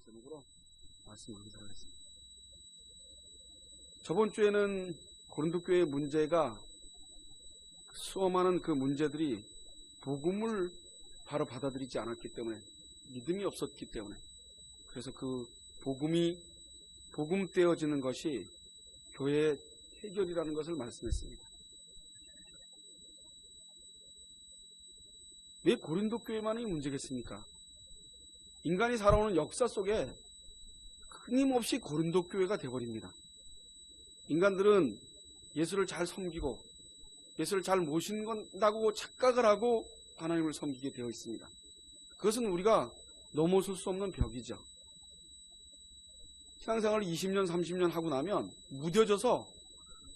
제목으로 말씀을 하겠습니다. 저번 주에는 고린도 교회의 문제가 수많은 그 문제들이 복음을 바로 받아들이지 않았기 때문에, 믿음이 없었기 때문에, 그래서 그 복음 떼어지는 것이 교회의 해결이라는 것을 말씀했습니다. 왜 고린도 교회만이 문제겠습니까? 인간이 살아오는 역사 속에 끊임없이 고린도 교회가 되어버립니다. 인간들은 예수를 잘 섬기고 예수를 잘 모신다고 착각을 하고 하나님을 섬기게 되어 있습니다. 그것은 우리가 넘어설 수 없는 벽이죠. 신앙생활을 20년, 30년 하고 나면 무뎌져서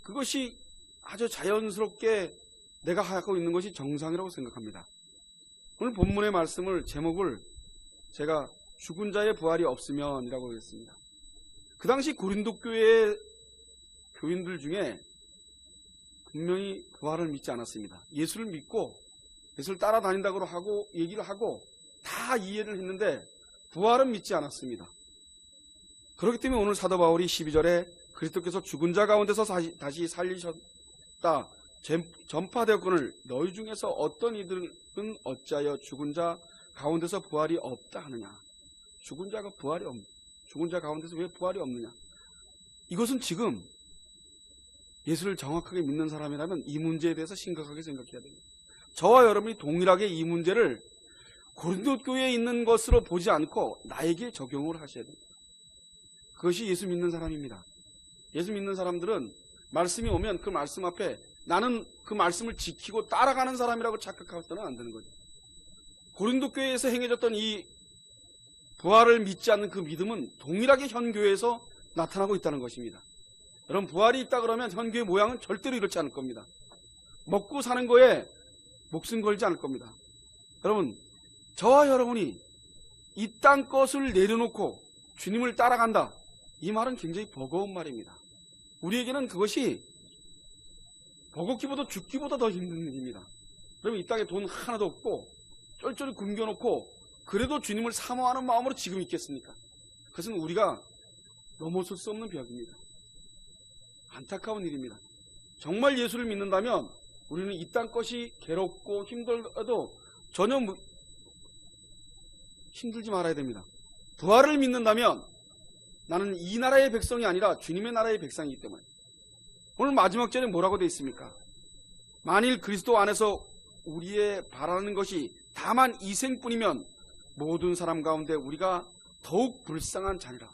그것이 아주 자연스럽게 내가 하고 있는 것이 정상이라고 생각합니다. 오늘 본문의 말씀을 제목을 제가 죽은 자의 부활이 없으면 이라고 하겠습니다. 그 당시 고린도 교회의 교인들 중에 분명히 부활을 믿지 않았습니다. 예수를 믿고 예수를 따라다닌다고 하고 얘기를 하고 다 이해를 했는데 부활은 믿지 않았습니다. 그렇기 때문에 오늘 사도 바울이 12절에 그리스도께서 죽은 자 가운데서 다시 살리셨다 전파되었거늘 너희 중에서 어떤 이들은 어찌하여 죽은 자 가운데서 부활이 없다 하느냐. 죽은 자 가운데서 왜 부활이 없느냐. 이것은 지금 예수를 정확하게 믿는 사람이라면 이 문제에 대해서 심각하게 생각해야 됩니다. 저와 여러분이 동일하게 이 문제를 고린도 교회에 있는 것으로 보지 않고 나에게 적용을 하셔야 됩니다. 그것이 예수 믿는 사람입니다. 예수 믿는 사람들은 말씀이 오면 그 말씀 앞에 나는 그 말씀을 지키고 따라가는 사람이라고 착각해서는 안 되는 거죠. 고린도 교회에서 행해졌던 이 부활을 믿지 않는 그 믿음은 동일하게 현 교회에서 나타나고 있다는 것입니다. 여러분, 부활이 있다 그러면 현 교회 모양은 절대로 이렇지 않을 겁니다. 먹고 사는 거에 목숨 걸지 않을 겁니다. 여러분, 저와 여러분이 이 땅 것을 내려놓고 주님을 따라간다, 이 말은 굉장히 버거운 말입니다. 우리에게는 그것이 버겁기보다 죽기보다 더 힘든 일입니다. 그러면 이 땅에 돈 하나도 없고 쫄쫄이 굶겨놓고 그래도 주님을 사모하는 마음으로 지금 있겠습니까? 그것은 우리가 넘어설 수 없는 벽입니다. 안타까운 일입니다. 정말 예수를 믿는다면 우리는 이 땅 것이 괴롭고 힘들어도 전혀 힘들지 말아야 됩니다. 부활을 믿는다면 나는 이 나라의 백성이 아니라 주님의 나라의 백성이기 때문에. 오늘 마지막 절에 뭐라고 되어 있습니까? 만일 그리스도 안에서 우리의 바라는 것이 다만 이 생뿐이면 모든 사람 가운데 우리가 더욱 불쌍한 자니라.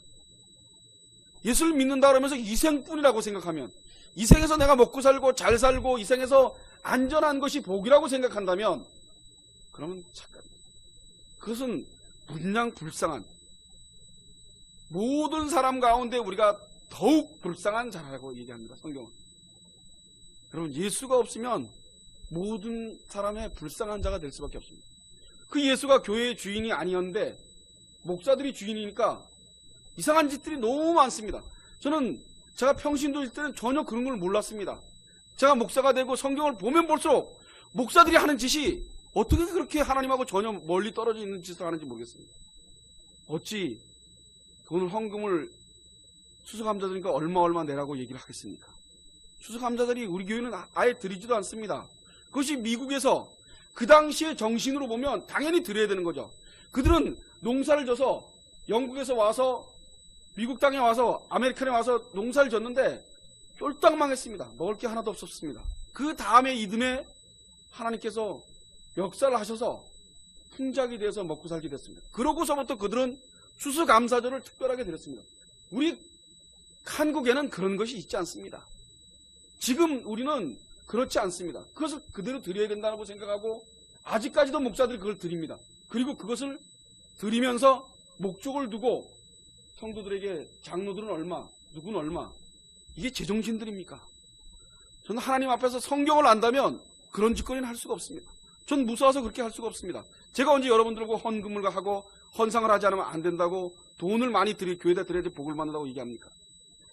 예수를 믿는다 그러면서 이 생뿐이라고 생각하면, 이 생에서 내가 먹고 살고 잘 살고 이 생에서 안전한 것이 복이라고 생각한다면 그러면 착각입니다. 그것은 문양 불쌍한, 모든 사람 가운데 우리가 더욱 불쌍한 자라고 얘기합니다. 성경은. 여러분, 예수가 없으면 모든 사람의 불쌍한 자가 될 수밖에 없습니다. 그 예수가 교회의 주인이 아니었는데 목사들이 주인이니까 이상한 짓들이 너무 많습니다. 제가 평신도 있을 때는 전혀 그런 걸 몰랐습니다. 제가 목사가 되고 성경을 보면 볼수록 목사들이 하는 짓이 어떻게 그렇게 하나님하고 전혀 멀리 떨어져 있는 짓을 하는지 모르겠습니다. 어찌 돈을 헌금을 수수감자들이니까 얼마 내라고 얘기를 하겠습니까? 수수감자들이 우리 교회는 아예 드리지도 않습니다. 그것이 미국에서 그 당시의 정신으로 보면 당연히 드려야 되는 거죠. 그들은 농사를 져서 영국에서 와서 미국 땅에 와서 아메리칸에 와서 농사를 졌는데 쫄딱 망했습니다. 먹을 게 하나도 없었습니다. 그 다음에 이듬해 하나님께서 역사를 하셔서 풍작이 돼서 먹고 살게 됐습니다. 그러고서부터 그들은 추수감사절을 특별하게 드렸습니다. 우리 한국에는 그런 것이 있지 않습니다. 지금 우리는 그렇지 않습니다. 그것을 그대로 드려야 된다고 생각하고 아직까지도 목사들이 그걸 드립니다. 그리고 그것을 드리면서 목적을 두고 성도들에게 장로들은 얼마, 누구는 얼마, 이게 제정신들입니까? 저는 하나님 앞에서 성경을 안다면 그런 짓거리는 할 수가 없습니다. 전 무서워서 그렇게 할 수가 없습니다. 제가 언제 여러분들하고 헌금을 하고 헌상을 하지 않으면 안 된다고, 돈을 많이 교회에다 드려야지 복을 받는다고 얘기합니까?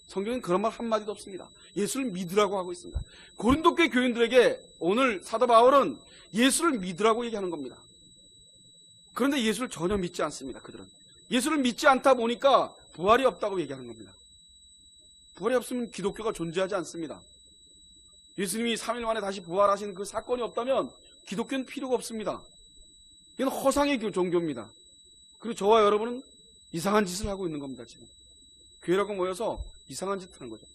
성경엔 그런 말 한마디도 없습니다. 예수를 믿으라고 하고 있습니다. 고린도 교회 교인들에게 오늘 사도 바울은 예수를 믿으라고 얘기하는 겁니다. 그런데 예수를 전혀 믿지 않습니다. 그들은 예수를 믿지 않다 보니까 부활이 없다고 얘기하는 겁니다. 부활이 없으면 기독교가 존재하지 않습니다. 예수님이 3일 만에 다시 부활하신 그 사건이 없다면 기독교는 필요가 없습니다. 이건 허상의 종교입니다. 그리고 저와 여러분은 이상한 짓을 하고 있는 겁니다. 지금 교회라고 모여서 이상한 짓을 하는 거죠.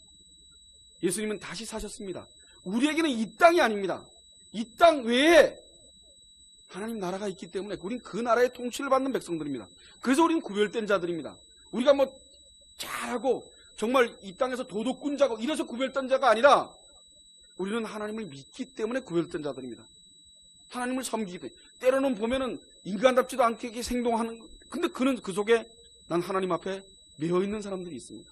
예수님은 다시 사셨습니다. 우리에게는 이 땅이 아닙니다. 이 땅 외에 하나님 나라가 있기 때문에 우린 그 나라의 통치를 받는 백성들입니다. 그래서 우리는 구별된 자들입니다. 우리가 뭐 잘하고 정말 이 땅에서 도덕군자고 이래서 구별된 자가 아니라 우리는 하나님을 믿기 때문에 구별된 자들입니다. 하나님을 섬기기 때문에. 때로는 보면은 인간답지도 않게 행동하는, 근데 그는 그 속에 난 하나님 앞에 매여있는 사람들이 있습니다.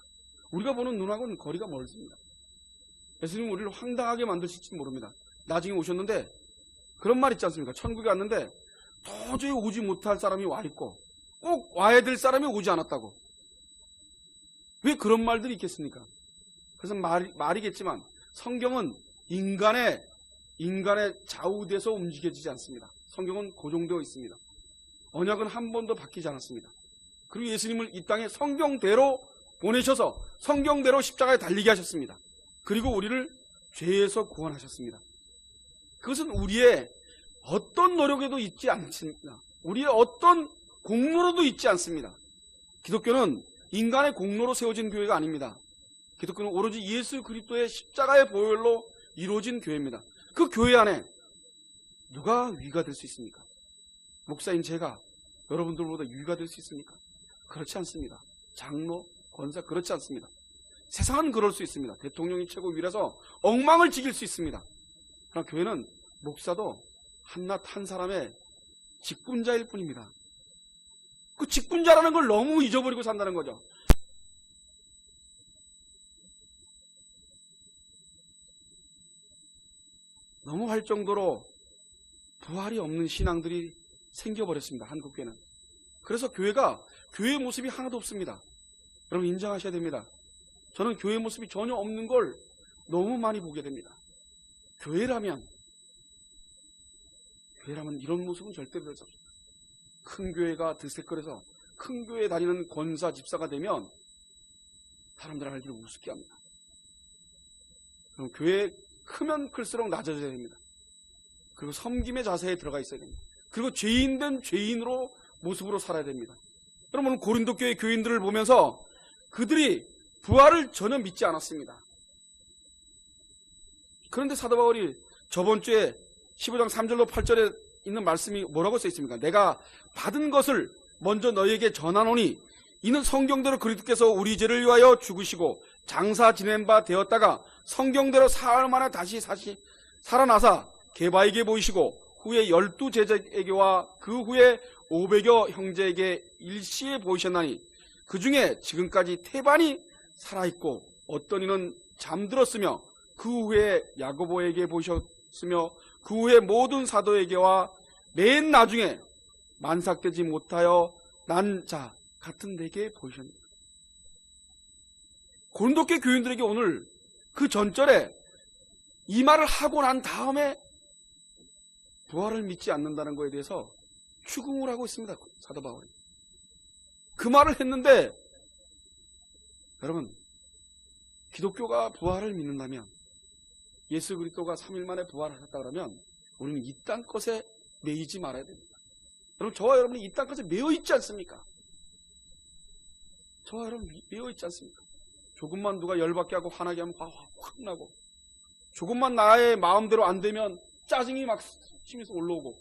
우리가 보는 눈하고는 거리가 멀습니다. 예수님은 우리를 황당하게 만드실지 모릅니다. 나중에 오셨는데 그런 말 있지 않습니까? 천국에 왔는데 도저히 오지 못할 사람이 와 있고 꼭 와야 될 사람이 오지 않았다고. 왜 그런 말들이 있겠습니까? 그래서 말이겠지만 성경은 인간의 좌우돼서 움직여지지 않습니다. 성경은 고정되어 있습니다. 언약은 한 번도 바뀌지 않았습니다. 그리고 예수님을 이 땅에 성경대로 보내셔서 성경대로 십자가에 달리게 하셨습니다. 그리고 우리를 죄에서 구원하셨습니다. 그것은 우리의 어떤 노력에도 있지 않습니다. 우리의 어떤 공로로도 있지 않습니다. 기독교는 인간의 공로로 세워진 교회가 아닙니다. 기독교는 오로지 예수 그리스도의 십자가의 보혈로 이루어진 교회입니다. 그 교회 안에 누가 위가 될 수 있습니까? 목사인 제가 여러분들보다 위가 될 수 있습니까? 그렇지 않습니다. 장로, 권사 그렇지 않습니다. 세상은 그럴 수 있습니다. 대통령이 최고 위라서 엉망을 지길 수 있습니다. 그러나 교회는 목사도 한낱 한 사람의 직분자일 뿐입니다. 그 직분자라는 걸 너무 잊어버리고 산다는 거죠. 너무 할 정도로 부활이 없는 신앙들이 생겨버렸습니다. 한국교회는. 그래서 교회의 모습이 하나도 없습니다. 여러분 인정하셔야 됩니다. 저는 교회의 모습이 전혀 없는 걸 너무 많이 보게 됩니다. 교회라면 이런 모습은 절대 볼 수 없습니다. 큰 교회가 들썩거려서 큰 교회에 다니는 권사, 집사가 되면 사람들 알기를 우습게 합니다. 그럼 교회 크면 클수록 낮아져야 됩니다. 그리고 섬김의 자세에 들어가 있어야 됩니다. 그리고 죄인된 죄인으로 모습으로 살아야 됩니다. 여러분 고린도 교회 교인들을 보면서 그들이 부활을 전혀 믿지 않았습니다. 그런데 사도 바울이 저번 주에 15장 3절로 8절에 있는 말씀이 뭐라고 써 있습니까? 내가 받은 것을 먼저 너희에게 전하노니 이는 성경대로 그리스도께서 우리 죄를 위하여 죽으시고 장사 지낸 바 되었다가 성경대로 사흘 만에 다시 살아나사 게바에게 보이시고 후에 12 제자에게와 그 후에 500여 형제에게 일시에 보이셨나니 그 중에 지금까지 태반이 살아있고 어떤 이는 잠들었으며 그 후에 야고보에게 보셨으며 그 후에 모든 사도에게와 맨 나중에 만삭되지 못하여 난 자 같은 내게 보이셨습니다. 고린도교 교인들에게 오늘 그 전절에 이 말을 하고 난 다음에 부활을 믿지 않는다는 것에 대해서 추궁을 하고 있습니다. 사도 바울이. 그 말을 했는데 여러분 기독교가 부활을 믿는다면 예수 그리스도가 3일 만에 부활하셨다 그러면 우리는 이 땅 것에 매이지 말아야 됩니다. 여러분 저와 여러분이 이 땅 것에 매여 있지 않습니까? 저와 여러분 매여 있지 않습니까? 조금만 누가 열받게 하고 화나게 하면 화 확 나고 조금만 나의 마음대로 안 되면 짜증이 막 심해서 올라오고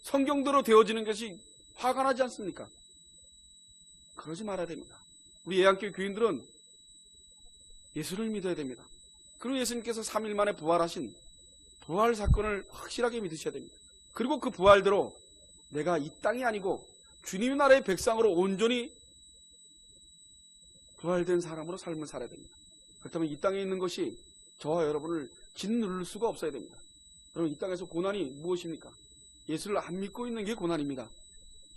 성경대로 되어지는 것이 화가 나지 않습니까? 그러지 말아야 됩니다. 우리 예양교회 교인들은 예수를 믿어야 됩니다. 그리고 예수님께서 3일 만에 부활하신 부활 사건을 확실하게 믿으셔야 됩니다. 그리고 그 부활대로 내가 이 땅이 아니고 주님의 나라의 백성으로 온전히 부활된 사람으로 삶을 살아야 됩니다. 그렇다면 이 땅에 있는 것이 저와 여러분을 짓누를 수가 없어야 됩니다. 여러분 이 땅에서 고난이 무엇입니까? 예수를 안 믿고 있는 게 고난입니다.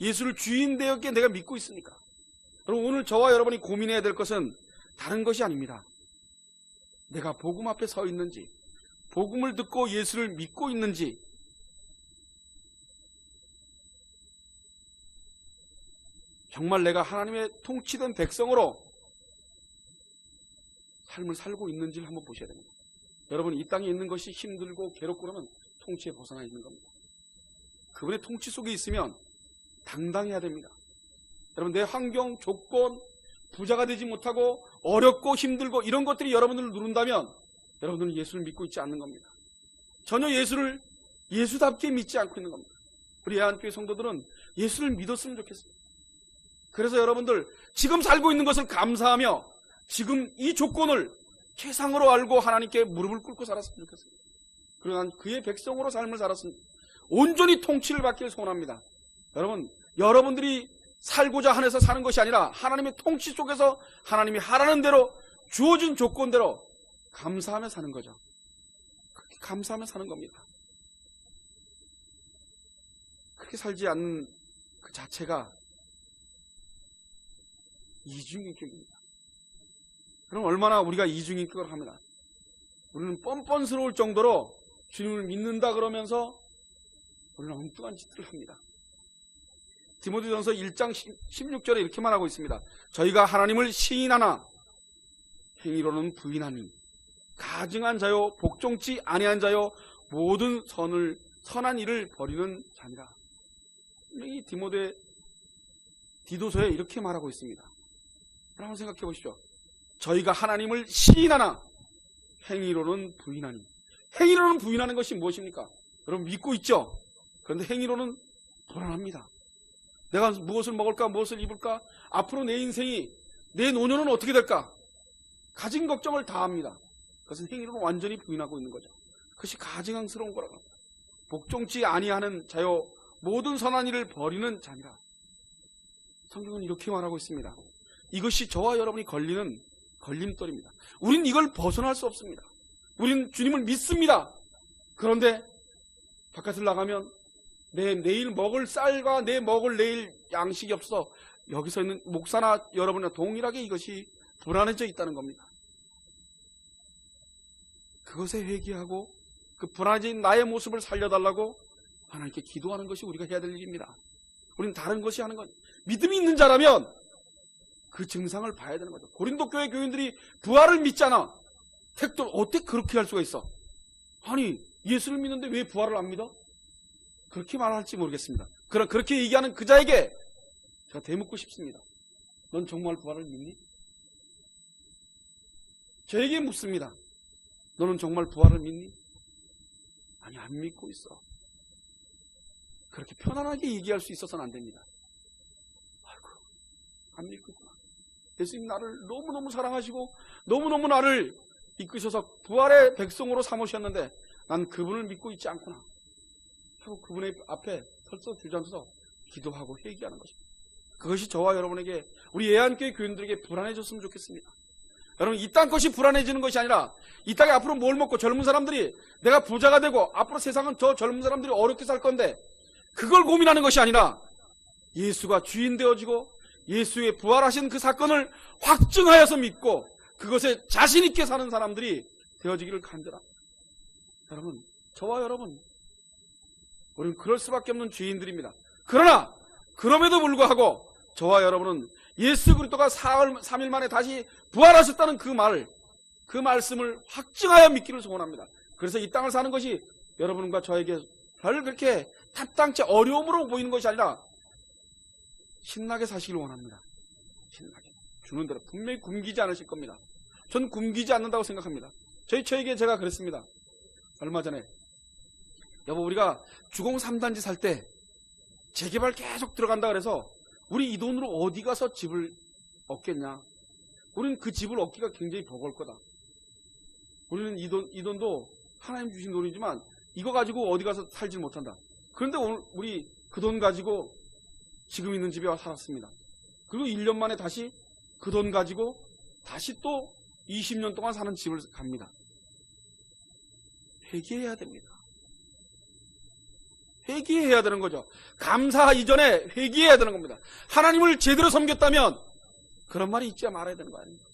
예수를 주인 되었기에 내가 믿고 있으니까. 여러분 오늘 저와 여러분이 고민해야 될 것은 다른 것이 아닙니다. 내가 복음 앞에 서 있는지, 복음을 듣고 예수를 믿고 있는지, 정말 내가 하나님의 통치된 백성으로 삶을 살고 있는지를 한번 보셔야 됩니다. 여러분, 이 땅에 있는 것이 힘들고 괴롭고 그러면 통치에 벗어나 있는 겁니다. 그분의 통치 속에 있으면 당당해야 됩니다. 여러분, 내 환경, 조건, 부자가 되지 못하고 어렵고 힘들고 이런 것들이 여러분들을 누른다면 여러분들은 예수를 믿고 있지 않는 겁니다. 전혀 예수를 예수답게 믿지 않고 있는 겁니다. 우리 예한교회 성도들은 예수를 믿었으면 좋겠습니다. 그래서 여러분들 지금 살고 있는 것을 감사하며 지금 이 조건을 최상으로 알고 하나님께 무릎을 꿇고 살았으면 좋겠습니다. 그리고 난 그의 백성으로 삶을 살았으면 온전히 통치를 받기를 소원합니다. 여러분, 여러분들이 살고자 한해서 사는 것이 아니라 하나님의 통치 속에서 하나님이 하라는 대로 주어진 조건대로 감사하며 사는 거죠. 그렇게 감사하며 사는 겁니다. 그렇게 살지 않는 그 자체가 이중인격입니다. 그럼 얼마나 우리가 이중인격을 합니다. 우리는 뻔뻔스러울 정도로 주님을 믿는다 그러면서 우리는 엉뚱한 짓들을 합니다. 디모데전서 1장 16절에 이렇게 말하고 있습니다. 저희가 하나님을 시인하나 행위로는 부인하니 가증한 자요 복종치 아니한 자요 모든 선한 일을 버리는 자니라. 이 디도서에 이렇게 말하고 있습니다. 한번 생각해 보십시오. 저희가 하나님을 시인하나 행위로는 부인하니. 행위로는 부인하는 것이 무엇입니까? 여러분 믿고 있죠? 그런데 행위로는 불안합니다. 내가 무엇을 먹을까, 무엇을 입을까, 앞으로 내 인생이, 내 노년은 어떻게 될까? 가진 걱정을 다 합니다. 그것은 행위로는 완전히 부인하고 있는 거죠. 그것이 가증스러운 거라고 합니다. 복종치 아니하는 자요 모든 선한 일을 버리는 자니라. 성경은 이렇게 말하고 있습니다. 이것이 저와 여러분이 걸리는 걸림돌입니다. 우린 이걸 벗어날 수 없습니다. 우린 주님을 믿습니다. 그런데 바깥을 나가면 내 내일 먹을 쌀과 내 먹을 내일 양식이 없어 여기서 있는 목사나 여러분과 동일하게 이것이 불안해져 있다는 겁니다. 그것에 회개하고 그 불안해진 나의 모습을 살려달라고 하나님께 기도하는 것이 우리가 해야 될 일입니다. 우리는 다른 것이 하는 건 믿음이 있는 자라면 그 증상을 봐야 되는 거죠. 고린도 교회 교인들이 부활을 믿잖아. 택도 어떻게 그렇게 할 수가 있어? 아니 예수를 믿는데 왜 부활을 안 믿어? 그렇게 말할지 모르겠습니다. 그렇게 얘기하는 그 자에게 제가 대묻고 싶습니다. 넌 정말 부활을 믿니? 저에게 묻습니다. 너는 정말 부활을 믿니? 아니 안 믿고 있어. 그렇게 편안하게 얘기할 수 있어서는 안 됩니다. 아이고 안 믿고 있구나. 예수님 나를 너무너무 사랑하시고 너무너무 나를 이끄셔서 부활의 백성으로 삼으셨는데 난 그분을 믿고 있지 않구나 하고 그분의 앞에 설서 주저앉아서 기도하고 회개하는 것입니다. 그것이 저와 여러분에게 우리 예한교회 교인들에게 불안해졌으면 좋겠습니다. 여러분 이 땅 것이 불안해지는 것이 아니라 이 땅에 앞으로 뭘 먹고 젊은 사람들이 내가 부자가 되고 앞으로 세상은 저 젊은 사람들이 어렵게 살 건데 그걸 고민하는 것이 아니라 예수가 주인 되어지고 예수의 부활하신 그 사건을 확증하여서 믿고 그것에 자신 있게 사는 사람들이 되어지기를 간절합니다. 여러분 저와 여러분 우리는 그럴 수밖에 없는 죄인들입니다. 그러나 그럼에도 불구하고 저와 여러분은 예수 그리스도가 3일 만에 다시 부활하셨다는 그 말씀을 확증하여 믿기를 소원합니다. 그래서 이 땅을 사는 것이 여러분과 저에게 별 그렇게 탑당치 어려움으로 보이는 것이 아니라 신나게 사시길 원합니다. 신나게. 주는 대로 분명히 굶기지 않으실 겁니다. 전 굶기지 않는다고 생각합니다. 저에게 제가 그랬습니다. 얼마 전에 여보 우리가 주공 3단지 살 때 재개발 계속 들어간다 그래서 우리 이 돈으로 어디 가서 집을 얻겠냐. 우리는 그 집을 얻기가 굉장히 버거울 거다. 우리는 이 돈도 하나님 주신 돈이지만 이거 가지고 어디 가서 살지 못한다. 그런데 오늘 우리 그 돈 가지고 지금 있는 집에 와서 살았습니다. 그리고 1년 만에 다시 그 돈 가지고 다시 또 20년 동안 사는 집을 갑니다. 회개해야 됩니다. 회개해야 되는 거죠. 감사 이전에 회개해야 되는 겁니다. 하나님을 제대로 섬겼다면 그런 말이 있지 말아야 되는 거 아닙니까?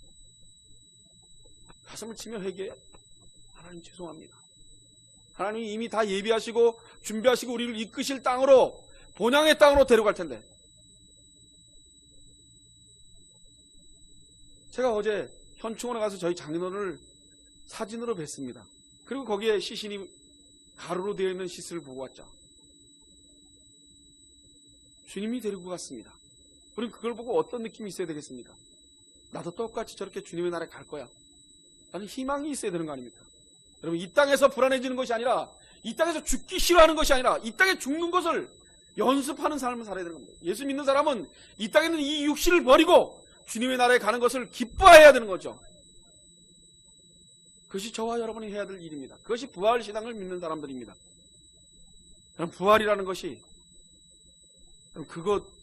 가슴을 치며 회개해야 됩니다. 하나님 죄송합니다. 하나님이 이미 다 예비하시고 준비하시고 우리를 이끄실 땅으로 본향의 땅으로 데려갈 텐데 제가 어제 현충원에 가서 저희 장인어른을 사진으로 뵀습니다. 그리고 거기에 시신이 가루로 되어 있는 시신을 보고 왔죠. 주님이 데리고 갔습니다. 우리는 그걸 보고 어떤 느낌이 있어야 되겠습니까? 나도 똑같이 저렇게 주님의 나라에 갈 거야. 나는 희망이 있어야 되는 거 아닙니까? 여러분, 이 땅에서 불안해지는 것이 아니라, 이 땅에서 죽기 싫어하는 것이 아니라, 이 땅에 죽는 것을 연습하는 삶을 살아야 되는 겁니다. 예수 믿는 사람은 이 땅에 있는 이 육신을 버리고 주님의 나라에 가는 것을 기뻐해야 되는 거죠. 그것이 저와 여러분이 해야 될 일입니다. 그것이 부활신앙을 믿는 사람들입니다. 그럼 부활이라는 것이,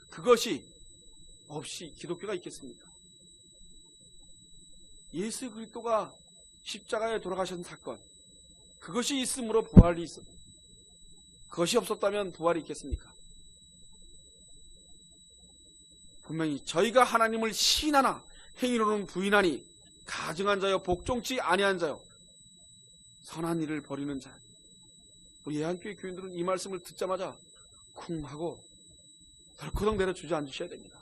그것이 없이 기독교가 있겠습니까? 예수 그리스도가 십자가에 돌아가신 사건, 그것이 있으므로 부활이 있습니다. 그것이 없었다면 부활이 있겠습니까? 분명히 저희가 하나님을 시인하나 행위로는 부인하니 가증한 자여 복종치 아니한 자여 선한 일을 벌이는 자. 우리 예한교회 교인들은 이 말씀을 듣자마자 쿵 하고 덜커덩 내려 주저앉으셔야 됩니다.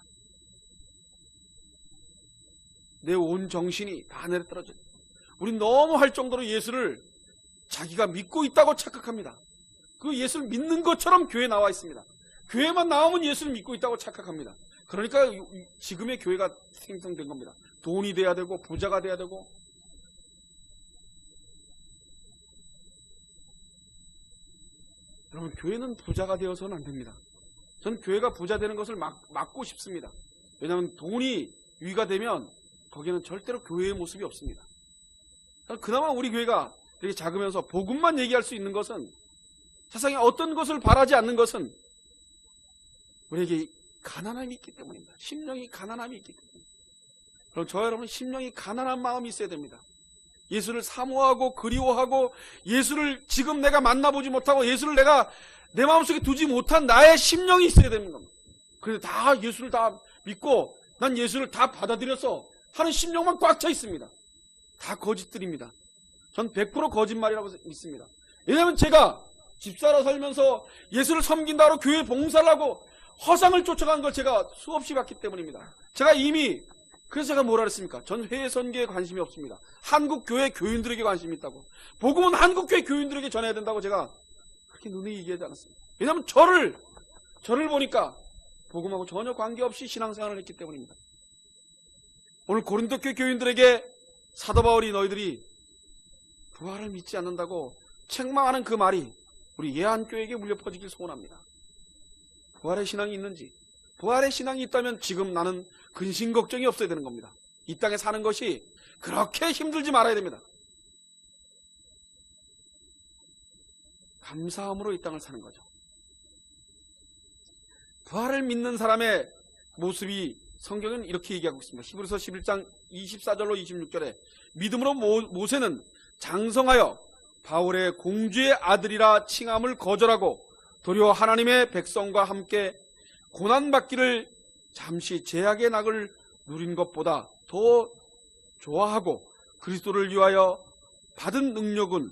내 온 정신이 다 내려 떨어져. 우린 너무 할 정도로 예수를 자기가 믿고 있다고 착각합니다. 그 예수를 믿는 것처럼 교회에 나와 있습니다. 교회만 나오면 예수를 믿고 있다고 착각합니다. 그러니까 지금의 교회가 생성된 겁니다. 돈이 돼야 되고 부자가 돼야 되고. 여러분, 교회는 부자가 되어서는 안 됩니다. 저는 교회가 부자 되는 것을 막고 싶습니다. 왜냐하면 돈이 위가 되면 거기에는 절대로 교회의 모습이 없습니다. 그나마 우리 교회가 이렇게 작으면서 복음만 얘기할 수 있는 것은, 세상에 어떤 것을 바라지 않는 것은 우리에게 가난함이 있기 때문입니다. 심령이 가난함이 있기 때문입니다. 그럼 저와 여러분, 심령이 가난한 마음이 있어야 됩니다. 예수를 사모하고 그리워하고 예수를 지금 내가 만나보지 못하고 예수를 내가 내 마음속에 두지 못한 나의 심령이 있어야 되는 겁니다. 그런데 다 예수를 다 믿고 난 예수를 다 받아들여서 하는 심령만 꽉 차 있습니다. 다 거짓들입니다. 전 100% 거짓말이라고 믿습니다. 왜냐하면 제가 집사로 살면서 예수를 섬긴다고 교회 봉사를 하고 허상을 쫓아간 걸 제가 수없이 봤기 때문입니다. 제가 이미, 그래서 제가 뭐라 그랬습니까? 전 해외 선교에 관심이 없습니다. 한국 교회 교인들에게 관심이 있다고. 복음은 한국 교회 교인들에게 전해야 된다고 제가 그렇게 눈에 얘기하지 않았습니다. 왜냐하면 저를 보니까 복음하고 전혀 관계없이 신앙생활을 했기 때문입니다. 오늘 고린도 교회 교인들에게 사도 바울이 너희들이 부활을 믿지 않는다고 책망하는 그 말이 우리 예한교회에게 물려 퍼지길 소원합니다. 부활의 신앙이 있는지, 부활의 신앙이 있다면 지금 나는 근심 걱정이 없어야 되는 겁니다. 이 땅에 사는 것이 그렇게 힘들지 말아야 됩니다. 감사함으로 이 땅을 사는 거죠. 부활을 믿는 사람의 모습이 성경은 이렇게 얘기하고 있습니다. 히브리서 11장 24절로 26절에 믿음으로 모세는 장성하여 바울의 공주의 아들이라 칭함을 거절하고 도리어 하나님의 백성과 함께 고난받기를 잠시 제약의 낙을 누린 것보다 더 좋아하고 그리스도를 위하여 받은 능력은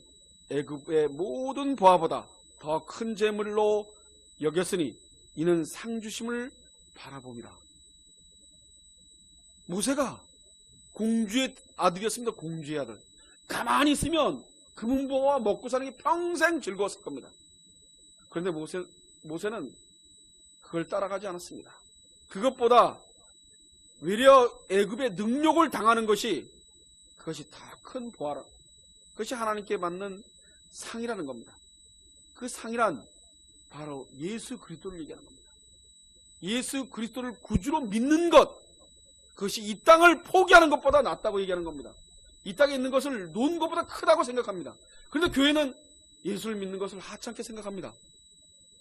애굽의 모든 보화보다 더 큰 재물로 여겼으니 이는 상주심을 바라봅니다. 모세가 공주의 아들이었습니다. 공주의 아들. 가만히 있으면 금은보화와 먹고 사는 게 평생 즐거웠을 겁니다. 그런데 모세는 그걸 따라가지 않았습니다. 그것보다 외려 애굽의 능력을 당하는 것이, 그것이 더 큰 보화라. 그것이 하나님께 맞는 상이라는 겁니다. 그 상이란 바로 예수 그리스도를 얘기하는 겁니다. 예수 그리스도를 구주로 믿는 것, 그것이 이 땅을 포기하는 것보다 낫다고 얘기하는 겁니다. 이 땅에 있는 것을 놓은 것보다 크다고 생각합니다. 그런데 교회는 예수를 믿는 것을 하찮게 생각합니다.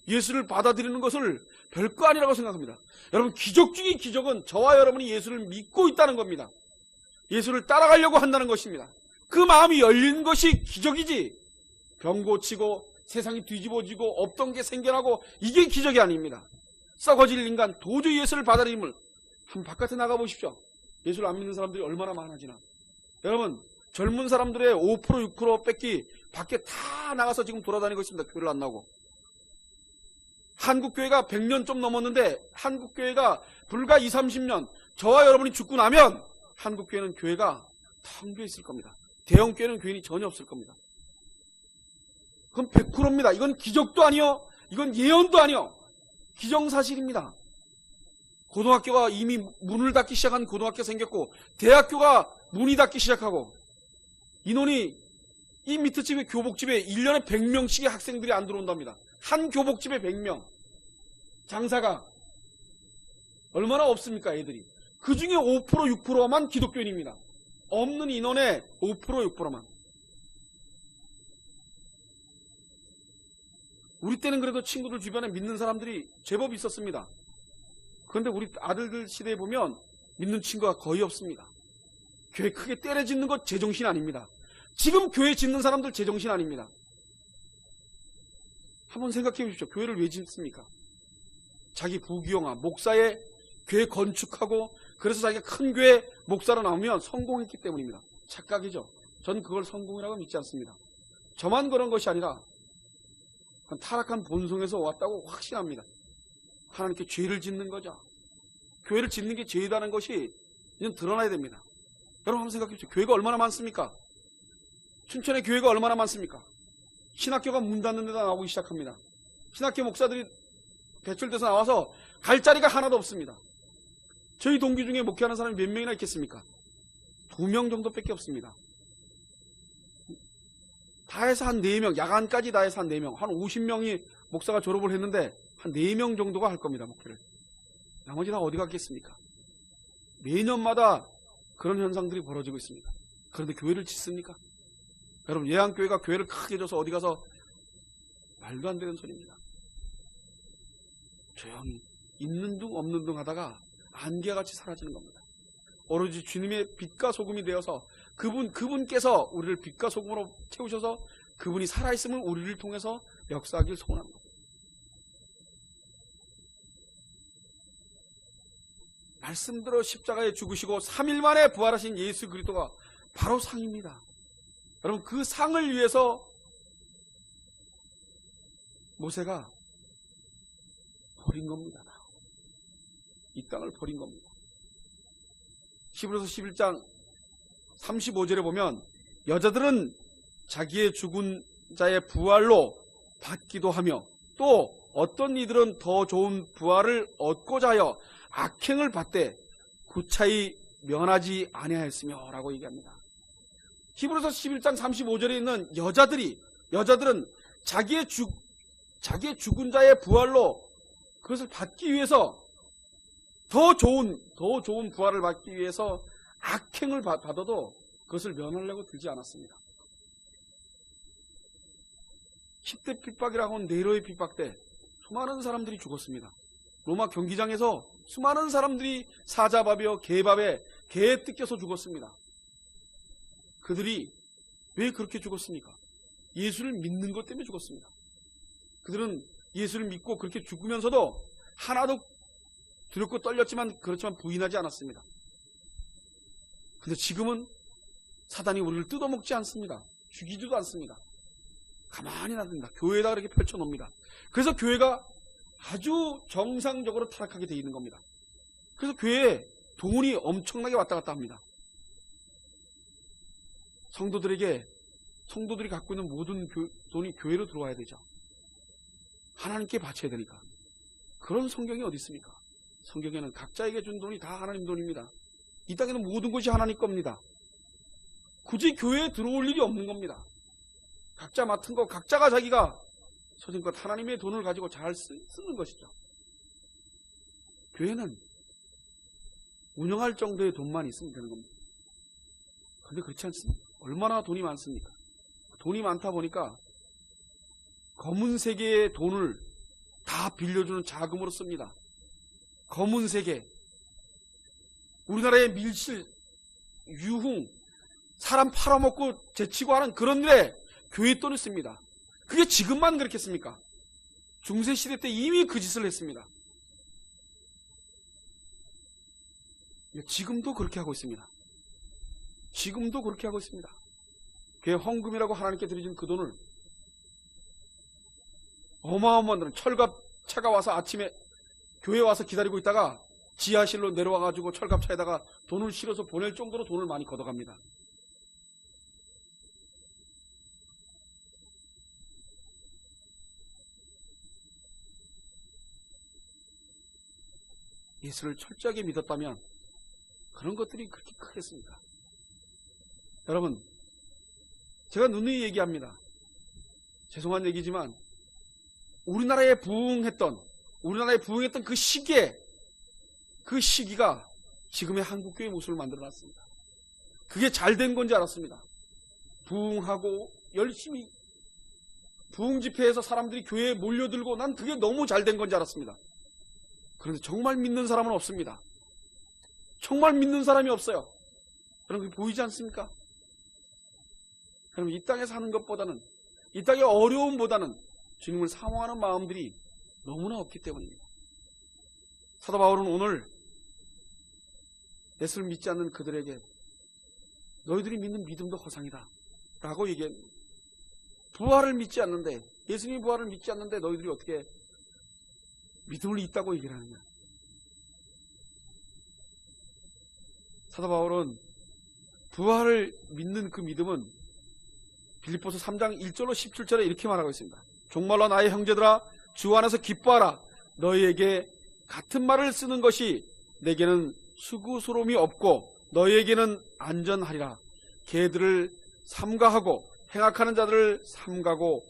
예수를 받아들이는 것을 별거 아니라고 생각합니다. 여러분, 기적 중의 기적은 저와 여러분이 예수를 믿고 있다는 겁니다. 예수를 따라가려고 한다는 것입니다. 그 마음이 열린 것이 기적이지, 병 고치고 세상이 뒤집어지고 없던 게 생겨나고 이게 기적이 아닙니다. 썩어질 인간 도저히 예수를 받아들임을, 한번 바깥에 나가보십시오. 예수를 안 믿는 사람들이 얼마나 많아지나. 여러분, 젊은 사람들의 5% 6% 뺏기 밖에 다 나가서 지금 돌아다니고 있습니다. 교회를 안 나오고. 한국교회가 100년 좀 넘었는데 한국교회가 불과 20, 30년, 저와 여러분이 죽고 나면 한국교회는 교회가 텅 비어 있을 겁니다. 대형교회는 교인이 전혀 없을 겁니다. 그건 100%입니다. 이건 기적도 아니요, 이건 예언도 아니요, 기정사실입니다. 고등학교가 이미 문을 닫기 시작한 고등학교가 생겼고, 대학교가 문이 닫기 시작하고, 인원이 이 밑에 집에 교복집에 1년에 100명씩의 학생들이 안 들어온답니다. 한 교복집에 100명. 장사가 얼마나 없습니까, 애들이. 그 중에 5%, 6%만 기독교인입니다. 없는 인원의 5%, 6%만. 우리 때는 그래도 친구들 주변에 믿는 사람들이 제법 있었습니다. 그런데 우리 아들들 시대에 보면 믿는 친구가 거의 없습니다. 교회 크게 때려 짓는 것 제정신 아닙니다. 지금 교회 짓는 사람들 제정신 아닙니다. 한번 생각해 보십시오. 교회를 왜 짓습니까? 자기 부귀영화, 목사의 교회 건축하고, 그래서 자기가 큰 교회 목사로 나오면 성공했기 때문입니다. 착각이죠. 저는 그걸 성공이라고 믿지 않습니다. 저만 그런 것이 아니라 타락한 본성에서 왔다고 확신합니다. 하나님께 죄를 짓는 거죠. 교회를 짓는 게 죄다는 것이 이제 드러나야 됩니다. 여러분 한번 생각해 보십시오. 교회가 얼마나 많습니까? 춘천에 교회가 얼마나 많습니까? 신학교가 문 닫는 데다 나오기 시작합니다. 신학교 목사들이 배출돼서 나와서 갈 자리가 하나도 없습니다. 저희 동기 중에 목회하는 사람이 몇 명이나 있겠습니까? 2명 정도밖에 없습니다. 다 해서 한 4명, 야간까지 다 해서 한 4명, 한 50명이 목사가 졸업을 했는데 한 4명 정도가 할 겁니다, 목회를. 나머지 다 어디 갔겠습니까? 매년마다 그런 현상들이 벌어지고 있습니다. 그런데 교회를 짓습니까? 여러분, 예한교회가 교회를 크게 줘서 어디 가서 말도 안 되는 소리입니다. 조용히 있는 둥 없는 둥 하다가 안개같이 사라지는 겁니다. 오로지 주님의 빛과 소금이 되어서 그분께서 우리를 빛과 소금으로 채우셔서 그분이 살아있음을 우리를 통해서 역사하길 소원합니다. 말씀대로 십자가에 죽으시고 3일 만에 부활하신 예수 그리스도가 바로 상입니다. 여러분, 그 상을 위해서 모세가 버린 겁니다. 이 땅을 버린 겁니다. 히브리서 11장 35절에 보면 여자들은 자기의 죽은 자의 부활로 받기도 하며 또 어떤 이들은 더 좋은 부활을 얻고자 하여 악행을 받되 구차히 면하지 아니하였으며 라고 얘기합니다. 히브리서 11장 35절에 있는 여자들은 자기의 죽은 자의 부활로 그것을 받기 위해서 더 좋은 부활을 받기 위해서 악행을 받아도 그것을 면하려고 들지 않았습니다. 10대 핍박이라고 하는 네로의 핍박 때 수많은 사람들이 죽었습니다. 로마 경기장에서 수많은 사람들이 사자밥이요 개밥에 개에 뜯겨서 죽었습니다. 그들이 왜 그렇게 죽었습니까? 예수를 믿는 것 때문에 죽었습니다. 그들은 예수를 믿고 그렇게 죽으면서도 하나도 두렵고 떨렸지만 그렇지만 부인하지 않았습니다. 그런데 지금은 사단이 우리를 뜯어먹지 않습니다. 죽이지도 않습니다. 가만히 놔둡니다. 교회에다 그렇게 펼쳐놓습니다. 그래서 교회가 아주 정상적으로 타락하게 되어 있는 겁니다. 그래서 교회에 돈이 엄청나게 왔다 갔다 합니다. 성도들이 갖고 있는 모든 돈이 교회로 들어와야 되죠. 하나님께 바쳐야 되니까. 그런 성경이 어디 있습니까? 성경에는 각자에게 준 돈이 다 하나님 돈입니다. 이 땅에는 모든 것이 하나님 겁니다. 굳이 교회에 들어올 일이 없는 겁니다. 각자 맡은 거 각자가 자기가 소신껏 하나님의 돈을 가지고 잘 쓰는 것이죠. 교회는 운영할 정도의 돈만 있으면 되는 겁니다. 그런데 그렇지 않습니다. 얼마나 돈이 많습니까? 돈이 많다 보니까 검은 세계의 돈을 다 빌려주는 자금으로 씁니다. 검은 세계, 우리나라의 밀실, 유흥, 사람 팔아먹고 제치고 하는 그런 일에 교회 돈을 씁니다. 그게 지금만 그렇겠습니까? 중세시대 때 이미 그 짓을 했습니다. 지금도 그렇게 하고 있습니다. 지금도 그렇게 하고 있습니다. 교회 헌금이라고 하나님께 드려준 그 돈을 어마어마한 돈을 철갑차가 와서 아침에 교회에 와서 기다리고 있다가 지하실로 내려와가지고 철갑차에다가 돈을 실어서 보낼 정도로 돈을 많이 걷어갑니다. 예수를 철저하게 믿었다면 그런 것들이 그렇게 크겠습니까? 여러분, 제가 누누이 얘기합니다. 죄송한 얘기지만 우리나라에 부흥했던 그 시기가 지금의 한국교회 모습을 만들어놨습니다. 그게 잘된 건지 알았습니다. 부흥하고 열심히 부흥 집회에서 사람들이 교회에 몰려들고 난 그게 너무 잘된 건지 알았습니다. 그런데 정말 믿는 사람은 없습니다. 정말 믿는 사람이 없어요. 여러분, 그게 보이지 않습니까? 여러분, 이 땅에 사는 것보다는, 이 땅의 어려움보다는 주님을 사모하는 마음들이 너무나 없기 때문입니다. 사도 바울은 오늘 예수를 믿지 않는 그들에게 너희들이 믿는 믿음도 허상이다 라고 얘기합니다. 부활을 믿지 않는데, 예수님의 부활을 믿지 않는데 너희들이 어떻게 믿음을 있다고 얘기를 하느냐. 사도 바울은 부활을 믿는 그 믿음은 빌립보서 3장 1절로 17절에 이렇게 말하고 있습니다. 종말로 나의 형제들아, 주 안에서 기뻐하라. 너희에게 같은 말을 쓰는 것이 내게는 수고스러움이 없고 너희에게는 안전하리라. 개들을 삼가하고 행악하는 자들을 삼가고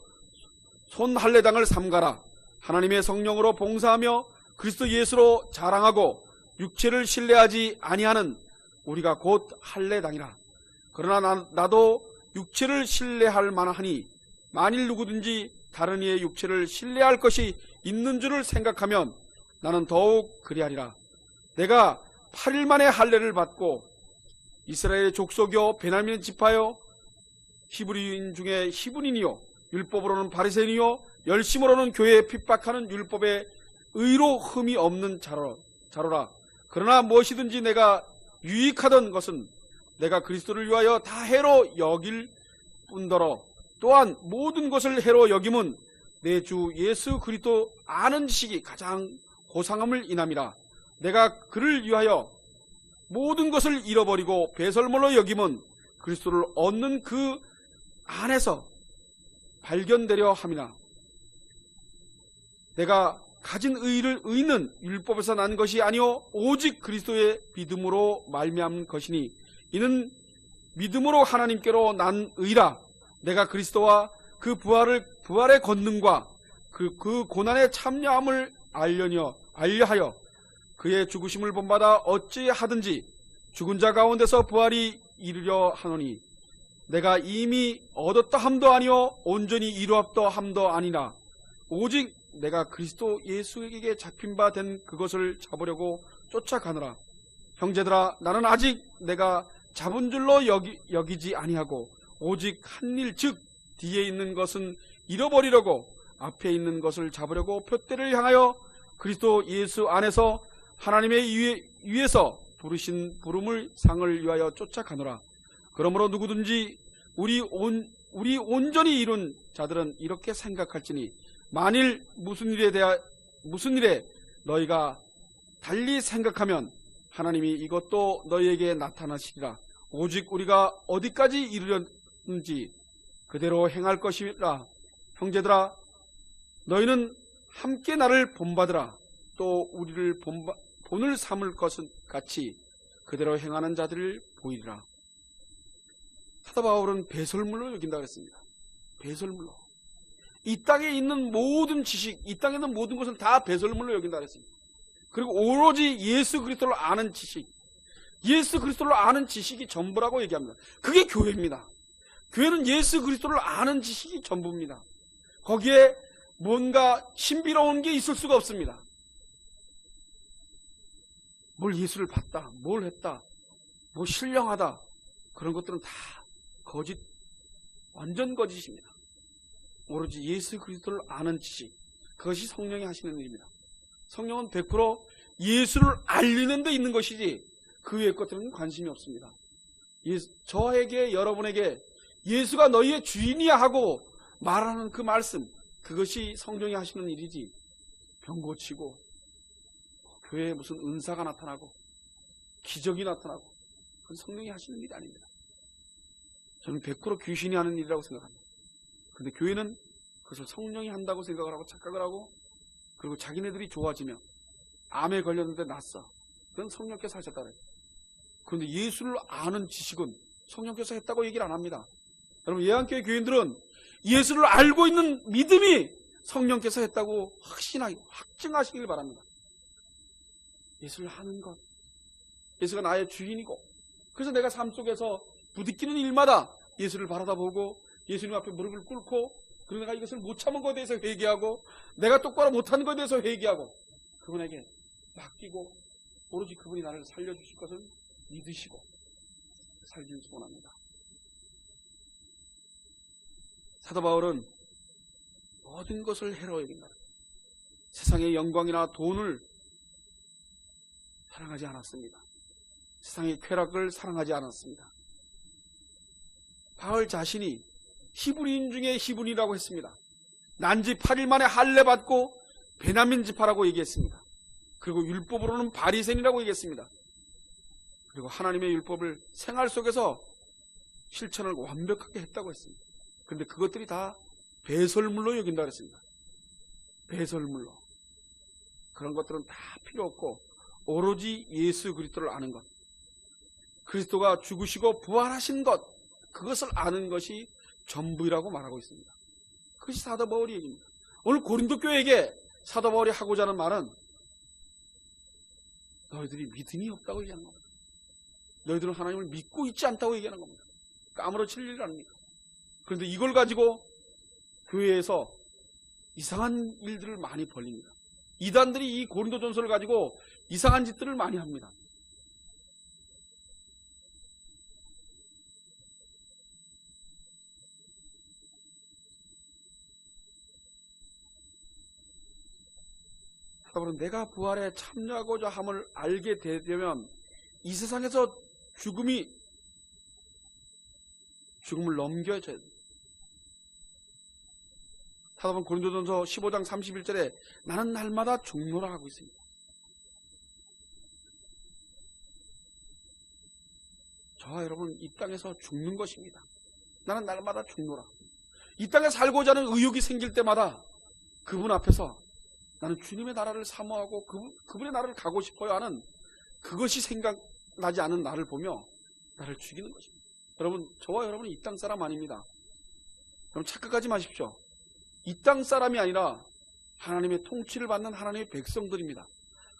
손할례당을 삼가라. 하나님의 성령으로 봉사하며 그리스도 예수로 자랑하고 육체를 신뢰하지 아니하는 우리가 곧 할례당이라. 그러나 나도 육체를 신뢰할 만하니 만일 누구든지 다른 이의 육체를 신뢰할 것이 있는 줄을 생각하면 나는 더욱 그리하리라. 내가 8일 만에 할례를 받고 이스라엘의 족속이요 베냐민 지파요 히브리인 중에 히브리인이요 율법으로는 바리새인이요 열심으로는 교회에 핍박하는 율법에 의로 흠이 없는 자로라. 그러나 무엇이든지 내가 유익하던 것은 내가 그리스도를 위하여 다 해로 여길 뿐더러 또한 모든 것을 해로 여김은 내 주 예수 그리스도 아는 지식이 가장 고상함을 인함이라. 내가 그를 위하여 모든 것을 잃어버리고 배설물로 여김은 그리스도를 얻는 그 안에서 발견되려 함이나. 내가 가진 의는 율법에서 난 것이 아니요 오직 그리스도의 믿음으로 말미암은 것이니 이는 믿음으로 하나님께로 난 의라. 내가 그리스도와 그 부활의 권능과 그 고난의 참여함을 알려하여 그의 죽으심을 본받아 어찌하든지 죽은 자 가운데서 부활이 이르려 하노니 내가 이미 얻었다 함도 아니요 온전히 이루었다 함도 아니라 오직 내가 그리스도 예수에게 잡힌 바 된 그것을 잡으려고 쫓아가노라. 형제들아, 나는 아직 내가 잡은 줄로 여기지 아니하고 오직 한 일 즉 뒤에 있는 것은 잃어버리려고 앞에 있는 것을 잡으려고 표대를 향하여 그리스도 예수 안에서 하나님의 위에서 부르신 부름을 상을 위하여 쫓아가노라. 그러므로 누구든지 우리 온전히 이룬 자들은 이렇게 생각할지니 만일 무슨 일에 너희가 달리 생각하면 하나님이 이것도 너희에게 나타나시리라. 오직 우리가 어디까지 이르렸는지 그대로 행할 것이라. 형제들아, 너희는 함께 나를 본받으라. 또 우리를 본을 삼을 것은 같이 그대로 행하는 자들을 보이리라. 사도 바울은 배설물로 여긴다고 했습니다. 배설물로. 이 땅에 있는 모든 지식, 이 땅에 있는 모든 것은 다 배설물로 여긴다고 했습니다. 그리고 오로지 예수 그리스도를 아는 지식, 예수 그리스도를 아는 지식이 전부라고 얘기합니다. 그게 교회입니다. 교회는 예수 그리스도를 아는 지식이 전부입니다. 거기에 뭔가 신비로운 게 있을 수가 없습니다. 뭘 예수를 봤다, 뭘 했다, 뭐 신령하다, 그런 것들은 다 거짓, 완전 거짓입니다. 오로지 예수 그리스도를 아는 지식, 그것이 성령이 하시는 일입니다. 성령은 100% 예수를 알리는 데 있는 것이지 그 외의 것들은 관심이 없습니다. 저에게, 여러분에게 예수가 너희의 주인이야 하고 말하는 그 말씀, 그것이 성령이 하시는 일이지 병 고치고 교회에 무슨 은사가 나타나고 기적이 나타나고 그건 성령이 하시는 일이 아닙니다. 저는 100% 귀신이 하는 일이라고 생각합니다. 그런데 교회는 그것을 성령이 한다고 생각을 하고 착각을 하고, 그리고 자기네들이 좋아지면 암에 걸렸는데 낫어. 그건 성령께서 하셨다 그래요. 그런데 예수를 아는 지식은 성령께서 했다고 얘기를 안 합니다. 여러분, 예한교회 교인들은 예수를 알고 있는 믿음이 성령께서 했다고 확증하시길 바랍니다. 예수를 하는 것, 예수가 나의 주인이고, 그래서 내가 삶 속에서 부딪히는 일마다 예수를 바라다보고 예수님 앞에 무릎을 꿇고, 그리고 내가 이것을 못 참은 것에 대해서 회개하고, 내가 똑바로 못하는 것에 대해서 회개하고, 그분에게 맡기고 오로지 그분이 나를 살려주실 것을 믿으시고 살기를 소원합니다. 사도 바울은 모든 것을 해로 여긴다. 세상의 영광이나 돈을 사랑하지 않았습니다. 세상의 쾌락을 사랑하지 않았습니다. 바울 자신이 히브리인 중에 히브리라고 했습니다. 난지 8일 만에 할례 받고 베냐민 지파라고 얘기했습니다. 그리고 율법으로는 바리새인이라고 얘기했습니다. 그리고 하나님의 율법을 생활 속에서 실천을 완벽하게 했다고 했습니다. 그런데 그것들이 다 배설물로 여긴다고 했습니다. 배설물로. 그런 것들은 다 필요 없고 오로지 예수 그리스도를 아는 것, 그리스도가 죽으시고 부활하신 것, 그것을 아는 것이 전부라고 말하고 있습니다. 그것이 사도 바울의 얘기입니다. 오늘 고린도 교회에게 사도 바울이 하고자 하는 말은 너희들이 믿음이 없다고 얘기하는 겁니다. 너희들은 하나님을 믿고 있지 않다고 얘기하는 겁니다. 까무러칠 일 아닙니까? 그런데 이걸 가지고 교회에서 이상한 일들을 많이 벌립니다. 이단들이 이 고린도전서를 가지고 이상한 짓들을 많이 합니다. 그러면 내가 부활에 참여하고자 함을 알게 되면 이 세상에서 죽음을 넘겨줘야 됩니다. 사도바울 고린도전서 15장 31절에 나는 날마다 죽노라 하고 있습니다. 저와 여러분 이 땅에서 죽는 것입니다. 나는 날마다 죽노라. 이 땅에 살고자 하는 의욕이 생길 때마다 그분 앞에서 나는 주님의 나라를 사모하고 그분의 나라를 가고 싶어요 하는 그것이 생각나지 않은 나를 보며 나를 죽이는 것입니다. 여러분, 저와 여러분은 이 땅 사람 아닙니다. 여러분 착각하지 마십시오. 이 땅 사람이 아니라 하나님의 통치를 받는 하나님의 백성들입니다.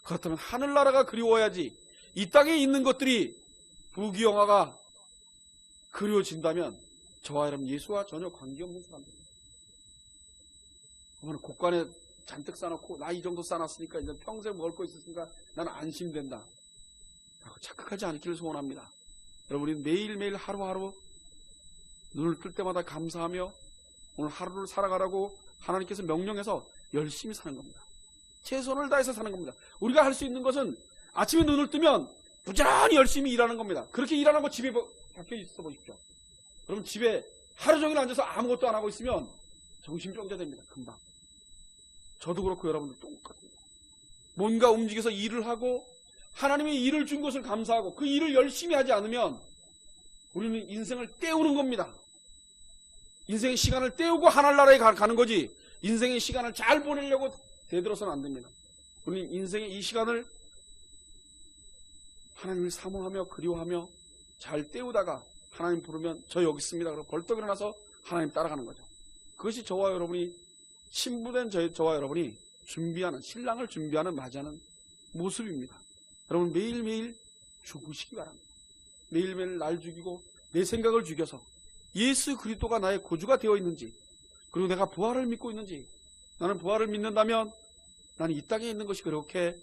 그렇다면 하늘나라가 그리워야지 이 땅에 있는 것들이 부귀영화가 그리워진다면 저와 여러분 예수와 전혀 관계없는 사람들입니다. 그러면 곳간에 잔뜩 싸놓고 나 이 정도 싸놨으니까 이제 평생 먹을 거 있었으니까 나는 안심된다 라고 착각하지 않기를 소원합니다. 여러분이 매일매일 하루하루 눈을 뜰 때마다 감사하며 오늘 하루를 살아가라고 하나님께서 명령해서 열심히 사는 겁니다. 최선을 다해서 사는 겁니다. 우리가 할 수 있는 것은 아침에 눈을 뜨면 부지런히 열심히 일하는 겁니다. 그렇게 일하는 거 집에 밖에 있어 보십시오. 여러분 집에 하루 종일 앉아서 아무것도 안 하고 있으면 정신병자 됩니다. 금방. 저도 그렇고 여러분도 똑같습니다. 뭔가 움직여서 일을 하고 하나님의 일을 준 것을 감사하고 그 일을 열심히 하지 않으면 우리는 인생을 때우는 겁니다. 인생의 시간을 때우고 하늘나라에 가는 거지 인생의 시간을 잘 보내려고 대들어서는 안 됩니다. 우리는 인생의 이 시간을 하나님을 사모하며 그리워하며 잘 때우다가 하나님 부르면 저 여기 있습니다. 그러고 벌떡 일어나서 하나님 따라가는 거죠. 그것이 저와 여러분이 신부된 저와 여러분이 준비하는 신랑을 준비하는 맞이하는 모습입니다. 여러분 매일매일 죽으시기 바랍니다. 매일매일 날 죽이고 내 생각을 죽여서 예수 그리스도가 나의 구주가 되어 있는지 그리고 내가 부활을 믿고 있는지 나는 부활을 믿는다면 나는 이 땅에 있는 것이 그렇게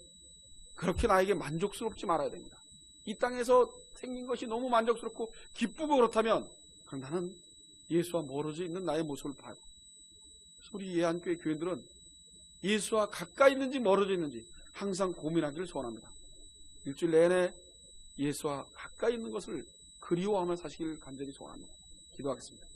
나에게 만족스럽지 말아야 됩니다. 이 땅에서 생긴 것이 너무 만족스럽고 기쁘고 그렇다면 그럼 나는 예수와 멀어져 있는 나의 모습을 봐요. 우리 예한교회 교인들은 예수와 가까이 있는지 멀어져 있는지 항상 고민하기를 소원합니다. 일주일 내내 예수와 가까이 있는 것을 그리워하며 사시길 간절히 소원합니다. 기도하겠습니다.